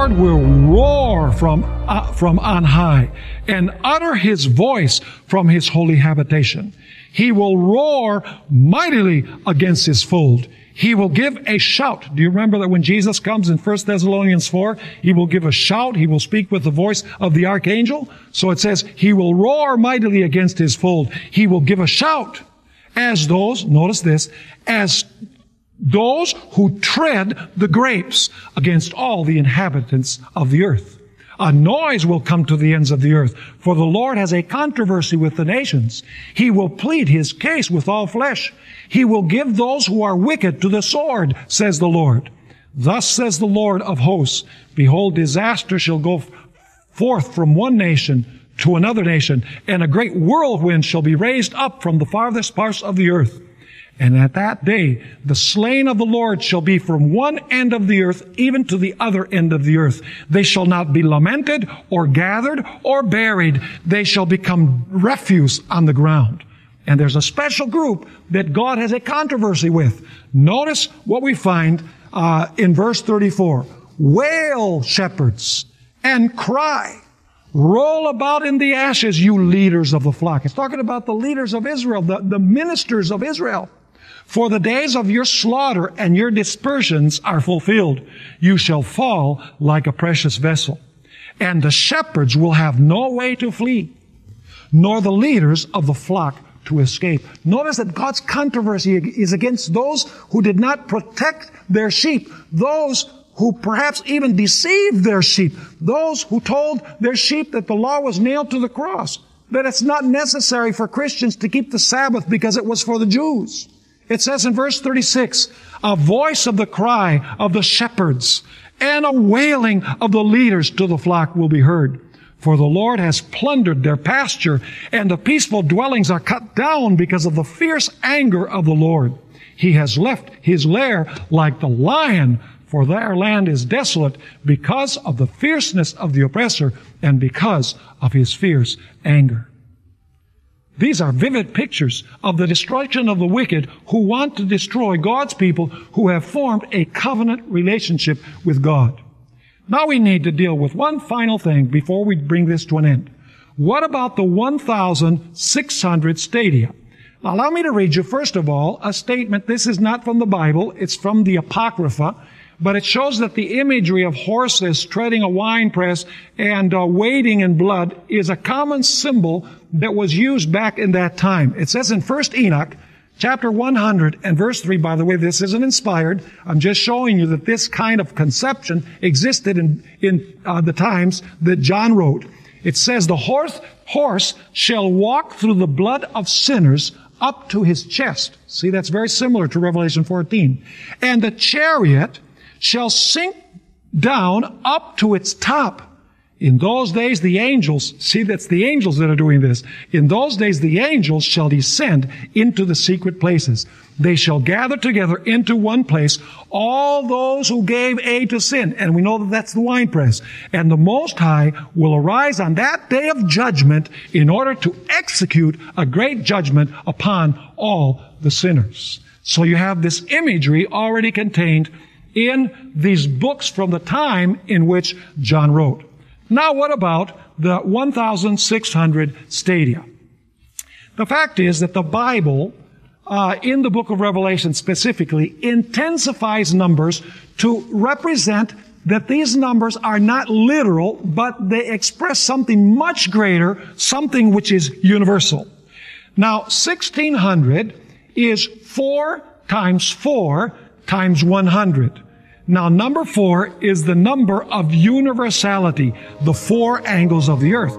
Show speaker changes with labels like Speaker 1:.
Speaker 1: Lord will roar from on high and utter His voice from His holy habitation. He will roar mightily against His fold. He will give a shout. Do you remember that when Jesus comes in 1 Thessalonians 4, He will give a shout. He will speak with the voice of the archangel. So it says, He will roar mightily against His fold. He will give a shout as those, notice this, as those who tread the grapes against all the inhabitants of the earth. A noise will come to the ends of the earth, for the Lord has a controversy with the nations. He will plead His case with all flesh. He will give those who are wicked to the sword, says the Lord. Thus says the Lord of hosts, behold, disaster shall go forth from one nation to another nation, and a great whirlwind shall be raised up from the farthest parts of the earth. And at that day, the slain of the Lord shall be from one end of the earth even to the other end of the earth. They shall not be lamented or gathered or buried. They shall become refuse on the ground. And there's a special group that God has a controversy with. Notice what we find in verse 34. Wail, shepherds, and cry. Roll about in the ashes, you leaders of the flock. It's talking about the leaders of Israel, the ministers of Israel. For the days of your slaughter and your dispersions are fulfilled. You shall fall like a precious vessel. And the shepherds will have no way to flee, nor the leaders of the flock to escape. Notice that God's controversy is against those who did not protect their sheep, those who perhaps even deceived their sheep, those who told their sheep that the law was nailed to the cross, that it's not necessary for Christians to keep the Sabbath because it was for the Jews. It says in verse 36, a voice of the cry of the shepherds and a wailing of the leaders to the flock will be heard. For the Lord has plundered their pasture, and the peaceful dwellings are cut down because of the fierce anger of the Lord. He has left His lair like the lion, for their land is desolate because of the fierceness of the oppressor and because of His fierce anger. These are vivid pictures of the destruction of the wicked who want to destroy God's people who have formed a covenant relationship with God. Now we need to deal with one final thing before we bring this to an end. What about the 1,600 stadia? Now allow me to read you, first of all, a statement. This is not from the Bible. It's from the Apocrypha. But it shows that the imagery of horses treading a winepress and wading in blood is a common symbol that was used back in that time. It says in 1 Enoch, chapter 100 and verse 3, by the way, this isn't inspired. I'm just showing you that this kind of conception existed in the times that John wrote. It says, the horse shall walk through the blood of sinners up to his chest. See, that's very similar to Revelation 14. And the chariot shall sink down up to its top. In those days the angels, see, that's the angels that are doing this. In those days the angels shall descend into the secret places. They shall gather together into one place all those who gave aid to sin. And we know that that's the winepress. And the Most High will arise on that day of judgment in order to execute a great judgment upon all the sinners. So you have this imagery already contained in these books from the time in which John wrote. Now what about the 1,600 stadia? The fact is that the Bible, in the book of Revelation specifically, intensifies numbers to represent that these numbers are not literal, but they express something much greater, something which is universal. Now, 1,600 is 4 times 4 times 100. Now, number 4 is the number of universality, the 4 angles of the earth.